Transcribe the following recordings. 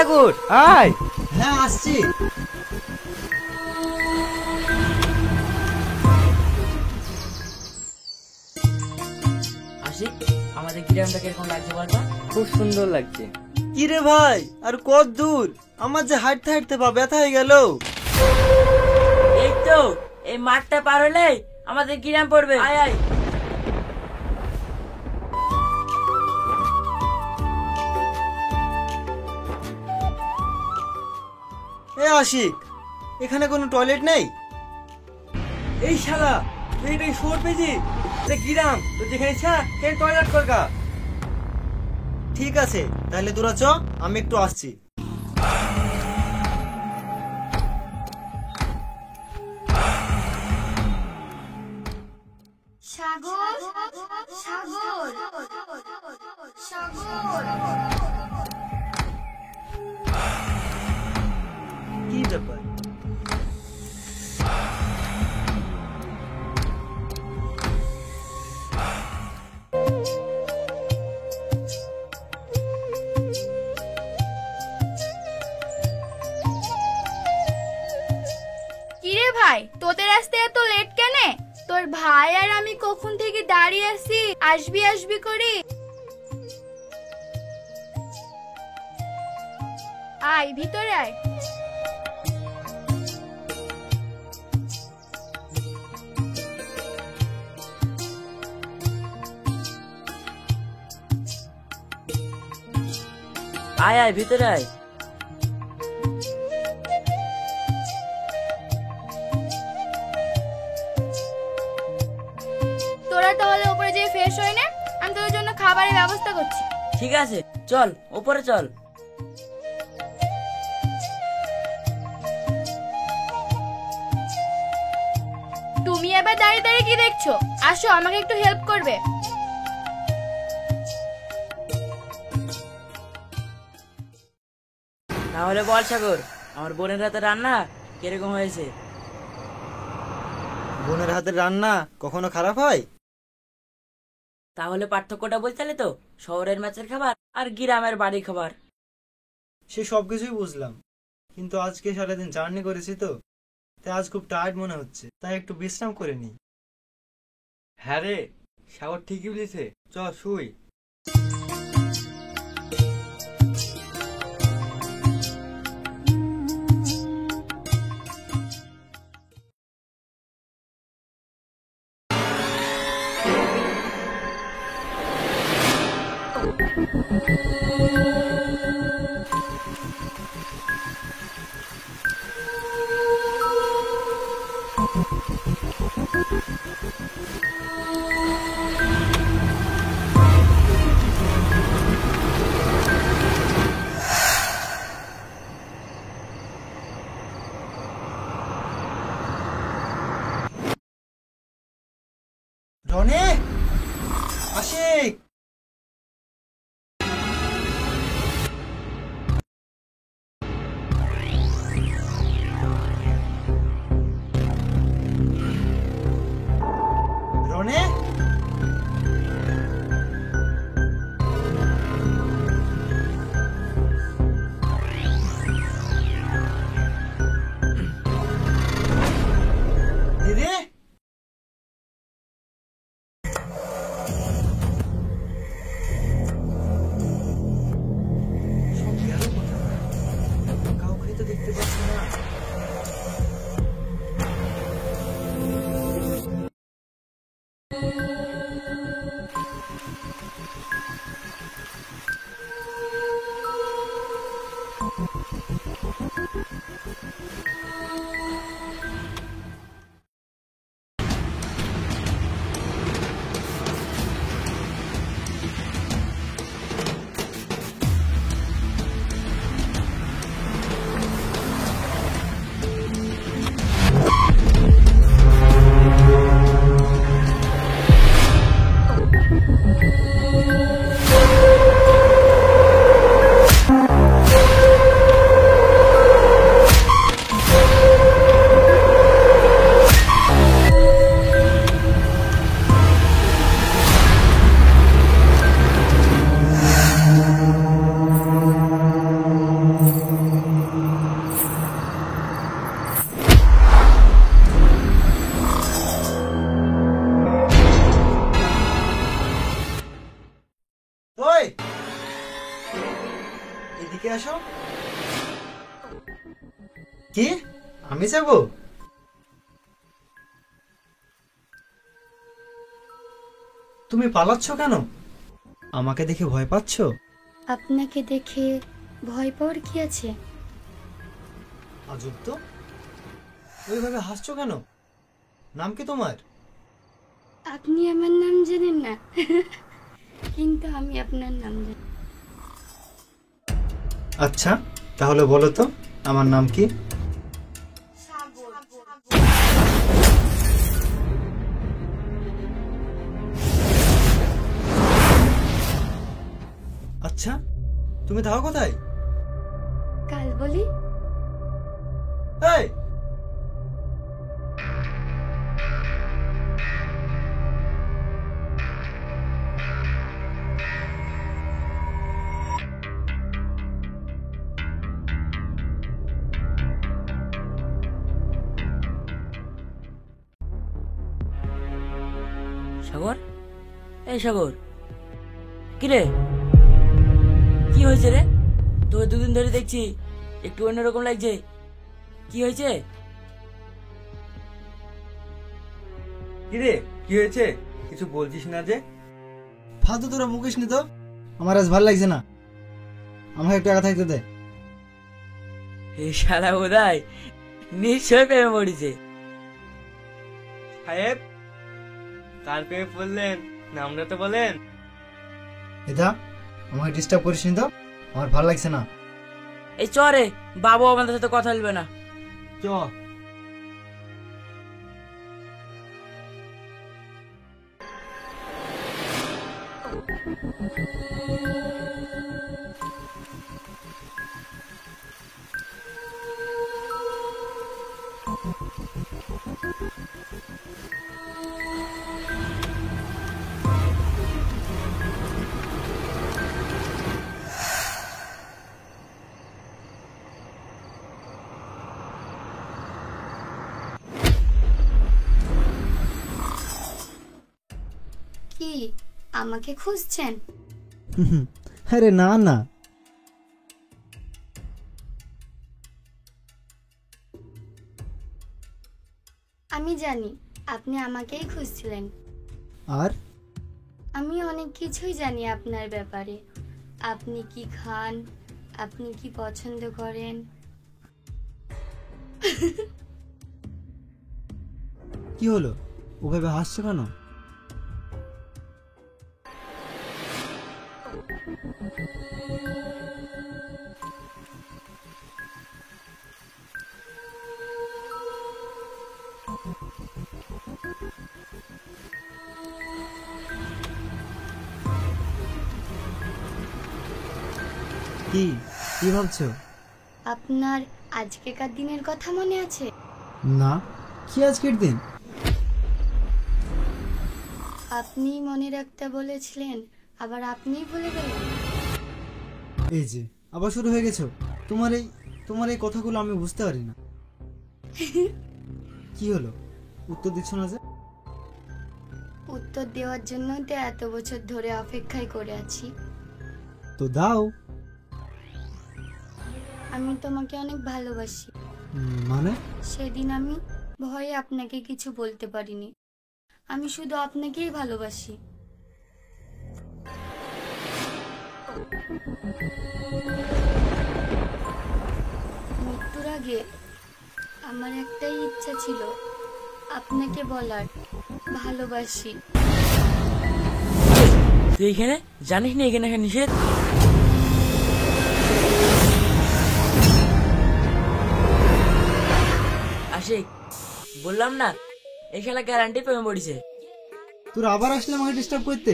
সাগর আয়। হ্যাঁ আসছি। আশিক, আমাদের গ্রামটা কিরকম লাগছে বলতো? খুব সুন্দর লাগছে। কি রে ভাই, আর কত দূর? আমার যে হাঁটতে হাঁটতে পা ব্যথা হয়ে গেল। এই তো, এই মাঠটা পার হলে আমাদের গ্রাম পড়বে। আয় আয়। এ আশিক, এখানে কোনো টয়লেট নেই? এই শালা তুই এটাই শহর পেয়েছি, এটা গ্রাম, তো যেখানে ইচ্ছা সেখানে টয়লেট করগা। ঠিক আছে, তাহলে তোরা চ, আমি একটু আসছি। সাগর সাগর সাগর কি ব্যাপার? কিরে ভাই, তোদের আসতে এত লেট কেন? তোর ভাই আর আমি কখন থেকে দাঁড়িয়ে আছি, আসবি আসবি করি। আয় ভিতরে আয়। আয় আয় ভিতরে আয়। তোরা তাহলে উপরে যেয়ে ফ্রেশ হয়ে নে, আমি তোদের জন্য খাবারের ব্যবস্থা করছি। ঠিক আছে, চল উপরে চল। তুমি এবার দাঁড়িয়ে দাঁড়িয়ে কি দেখছো? আসো, আমাকে একটু হেল্প করবে। তাহলে বল সাগর, আমার বোনের হাতে রান্না কিরকম হয়েছে? বোনের হাতের রান্না কখনো খারাপ হয়? তাহলে পার্থক্যটা বলতে তো, শহরের ম্যাচের খাবার আর গ্রামের বাড়ির খাবার। সে সব কিছুই বুঝলাম, কিন্তু আজকে সারাদিন জার্নি করেছি তো, তাই আজ খুব টায়ার্ড মনে হচ্ছে, তাই একটু বিশ্রাম করে নিই। হ্যাঁ রে, সাগর ঠিকই বলেছে, চ শুই। রনে, আশিক, ওই এদিকে আসো। কি আমি যাব? তুমি পালাচ্ছ কেন? আমাকে দেখে ভয় পাচ্ছ? আপনাকে দেখে ভয় পাওয়ার কি আছে? আজব তো, ওইভাবে হাসছো কেন? নাম কি তোমার? আপনি আমার নাম জানেন না কিন্তু আমি আপনার নাম জানি। আচ্ছা তাহলে বলো তো আমার নাম কি? আচ্ছা তুমি থাকো কোথায়? কাল বলি। এই সাগর, এই সাগর, কি রে, কি হয়েছে রে? তোকে দুদিন ধরে দেখছি, একটু অন্যরকম লাগছে, কি হয়েছে? কিরে কি হয়েছে? কিছু বলছিস না যে? ফালতু তোরা মুকেশ নি তো, আমার আজ ভালো লাগছে না, আমাকে একটু একা থাকতে দে। এই শালা বোধহয় নিশ্চয় প্রেমে পড়েছে। সাহেব, কার প্রেমে পড়লেন? নামটা তো বলেন। এটা আমাকে ডিস্টার্ব করিস নি তো, আমার ভালো লাগছে না। এই চ রে, বাবু আমাদের সাথে কথা বলবে না। চ। কি আমাকে খুঁজছেন? আরে না না, আমি জানি আপনি আমাকেই খুঁজছিলেন। আর আমি অনেক কিছুই জানি আপনার ব্যাপারে। আপনি কি খান, আপনি কি পছন্দ করেন। কি হলো, ওভাবে হাসছো কেন? কি কি ভাবছো? আপনার আজকেকার দিনের কথা মনে আছে? না, কি আজকের দিন? আপনি মনে রাখতে বলেছিলেন, আবার আপনিই ভুলে গেলেন। এই যে আবার শুরু হয়ে গেছো, তোমার এই কথাগুলো আমি বুঝতে পারি না। কি হলো, উত্তর দিচ্ছ না যে? উত্তর দেওয়ার জন্য তো এত বছর ধরে অপেক্ষায় করে আছি। তো দাও। আমি তোমাকে অনেক ভালোবাসি। মানে? সেদিন আমি ভয়ে আপনাকে কিছু বলতে পারিনি। আমি শুধু আপনাকেই ভালোবাসি। মৃত্যুর আগে আমার একটাই ইচ্ছা ছিল, আপনাকে বলার ভালোবাসি। তুই এখানে জানিস না এখানে নিষেধ? আশিক, বললাম না এই খেলা গ্যারান্টি প্রেমে পড়েছে। তোরা আবার আসলে আমাকে ডিস্টার্ব করতে?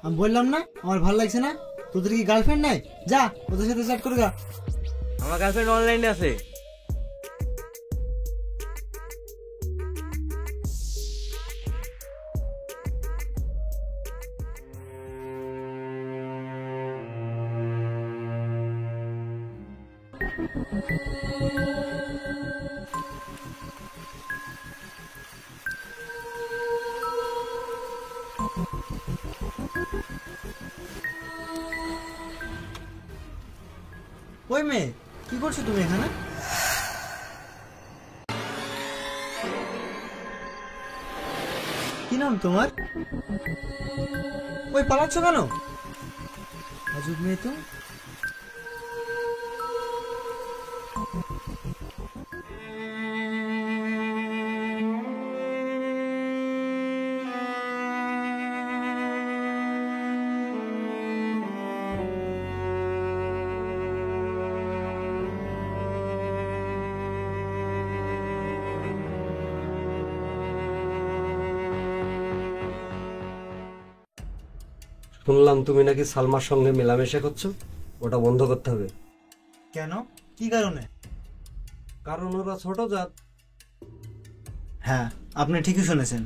আমি বললাম না আমার ভালো লাগছে না। তোদের কি গার্লফ্রেন্ড নাই? যা ওদের সাথে চ্যাট করে গা। আমার গার্লফ্রেন্ড অনলাইনে আছে। ওই মেয়ে, কি করছো তুমি এখানে? কি নাম তোমার? ওই পালাচ্ছ কেন? আজব মেয়ে তো। শুনলাম তুমি নাকি সালমার সঙ্গে মেলামেশা করছো, ওটা বন্ধ করতে হবে। কেন, কি কারণে? কারণ ওরা ছোট জাত। হ্যাঁ, আপনি ঠিকই শুনেছেন।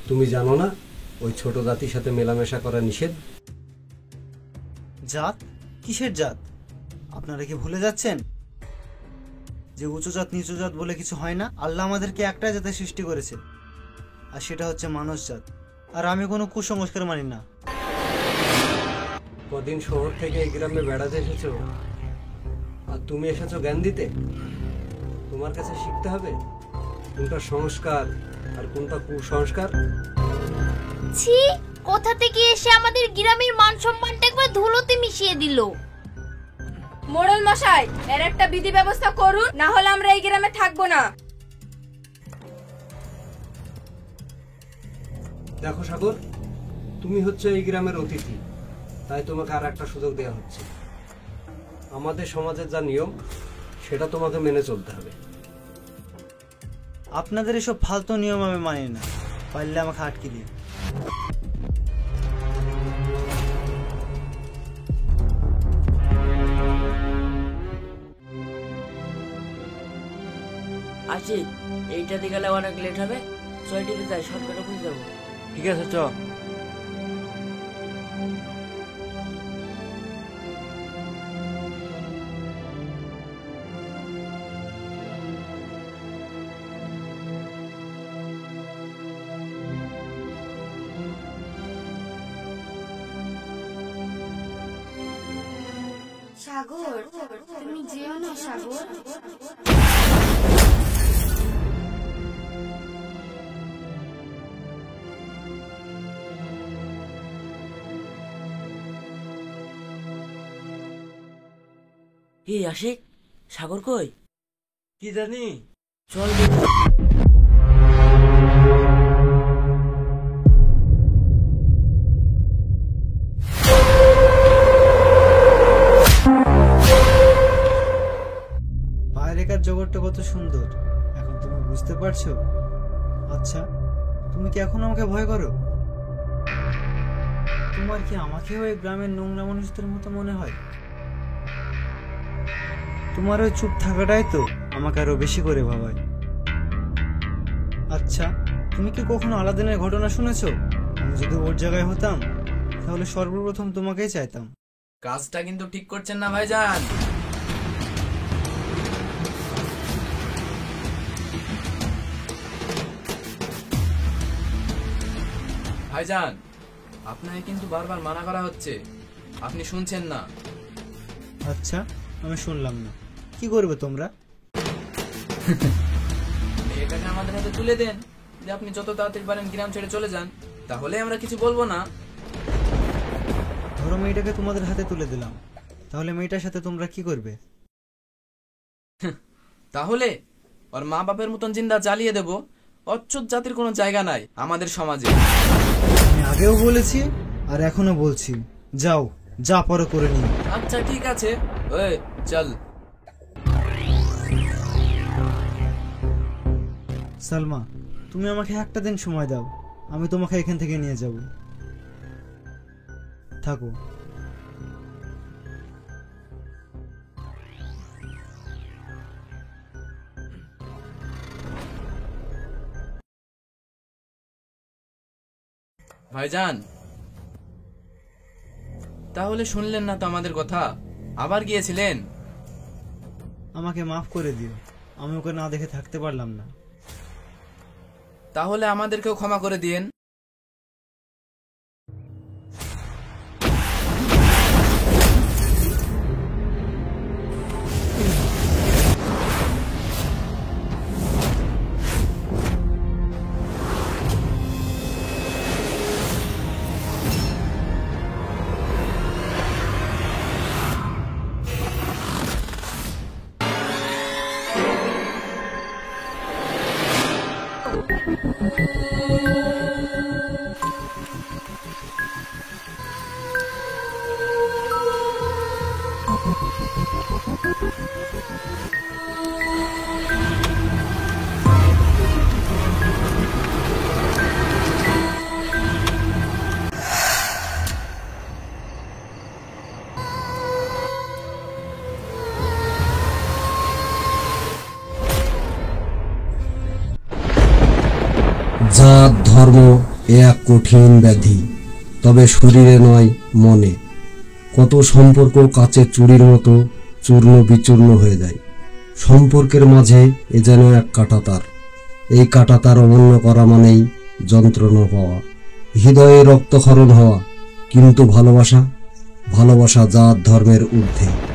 তুমি জানো না ওই ছোট জাতির সাথে মেলামেশা করা নিষেধ? জাত? কিসের জাত? আপনারা কি ভুলে যাচ্ছেন যে উঁচু জাত নিচু জাত বলে কিছু হয় না? আল্লাহ আমাদেরকে একটাই জাতে সৃষ্টি করেছে, আর সেটা হচ্ছে মানুষ জাত। আর আমি কোনো কুসংস্কার মানি না। কদিন শহর থেকে এই গ্রামে বেড়াতে এসেছো, আর তুমি এসেছো জ্ঞান দিতে। তোমার কাছে শিখতে হবে কোনটা সংস্কার আর কোনটা কুসংস্কার। ছি, কোথা থেকে এসে আমাদের গ্রামের মান সম্মানটা একবার ধুলোতে মিশিয়ে দিল। মোড়ল মশাই, এর একটা বিধি ব্যবস্থা করুন, না হলে আমরা এই গ্রামে থাকবো না। দেখো সাগর, তুমি হচ্ছে এই গ্রামের অতিথি, তাই তোমাকে আর একটা সুযোগ দেওয়া হচ্ছে। আমাদের সমাজের যা নিয়ম সেটা তোমাকে মেনে চলতে হবে। আপনাদের এসব ফালতু নিয়ম আমি মানি না, পারলে আমাকে আটকে দিন। আশিক, এইটা দিয়ে গেলে অনেক লেট হবে, ছয়টিতে যাই, শর্টকাটে বুঝে যাবো। ঠিক আছে, চ। সাগর, তুমি যেও না সাগর। কি আশিক, সাগর কই? কি জানি। চল দেখি। বাইরেকার জগৎটা কত সুন্দর, এখন তুমি বুঝতে পারছো? আচ্ছা, তুমি কি এখন আমাকে ভয় করো? তোমার কি আমাকে ওই গ্রামের নোংরা মানুষদের মতো মনে হয়? তোমার ওই চুপ থাকাটাই তো আমাকে আরো বেশি করে ভাবায়। আচ্ছা, তুমি কি কখনো আলাদিনের ঘটনা শুনেছো? আমি যদি ওর জায়গায় হতাম তাহলে সর্বপ্রথম তোমাকেই চাইতাম। কাজটা কিন্তু ঠিক করছেন না ভাইজান। ভাইজান, আপনাকে কিন্তু বারবার মানা করা হচ্ছে, আপনি শুনছেন না। আচ্ছা, আমি শুনলাম না। কি করবে তোমরা? এটাকে আমাদের হাতে তুলে দেন, যে আপনি যত তাড়াতাড়ি পারেন গ্রাম ছেড়ে চলে যান, তাহলে আমরা কিছু বলবো না। ধরো মেয়েটাকে তোমাদের হাতে তুলে দিলাম, তাহলে মেয়েটার সাথে তোমরা কি করবে? তাহলে ওর মা বাপের মতন জিন্দা জ্বালিয়ে দেব। অচ্ছুত জাতির কোনো জায়গা নাই আমাদের সমাজে। আমি আগেও বলেছি আর এখনো বলছি, যাও, যা পারো করে নিও। আচ্ছা ঠিক আছে, ওই চল। সালমা, তুমি আমাকে একটা দিন সময় দাও, আমি তোমাকে এখান থেকে নিয়ে যাব। থাকো। ভাইজান, তাহলে শুনলেন না তো আমাদের কথা, আবার গিয়েছিলেন। আমাকে মাফ করে দিও, আমি ওকে না দেখে থাকতে পারলাম না। তাহলে আমাদেরকেও ক্ষমা করে দিয়েন। জাত ধর্ম এ এক কঠিন ব্যাধি, তবে শরীরে নয় মনে। কত সম্পর্ক কাচের চুড়ির মতো চূর্ণ বিচূর্ণ হয়ে যায়। সম্পর্কের মাঝে এ যেন এক কাঁটাতার। এই কাঁটাতার অমান্য করা মানেই যন্ত্রণা পাওয়া, হৃদয়ে রক্তক্ষরণ হওয়া। কিন্তু ভালোবাসা, ভালোবাসা জাত ধর্মের ঊর্ধ্বে।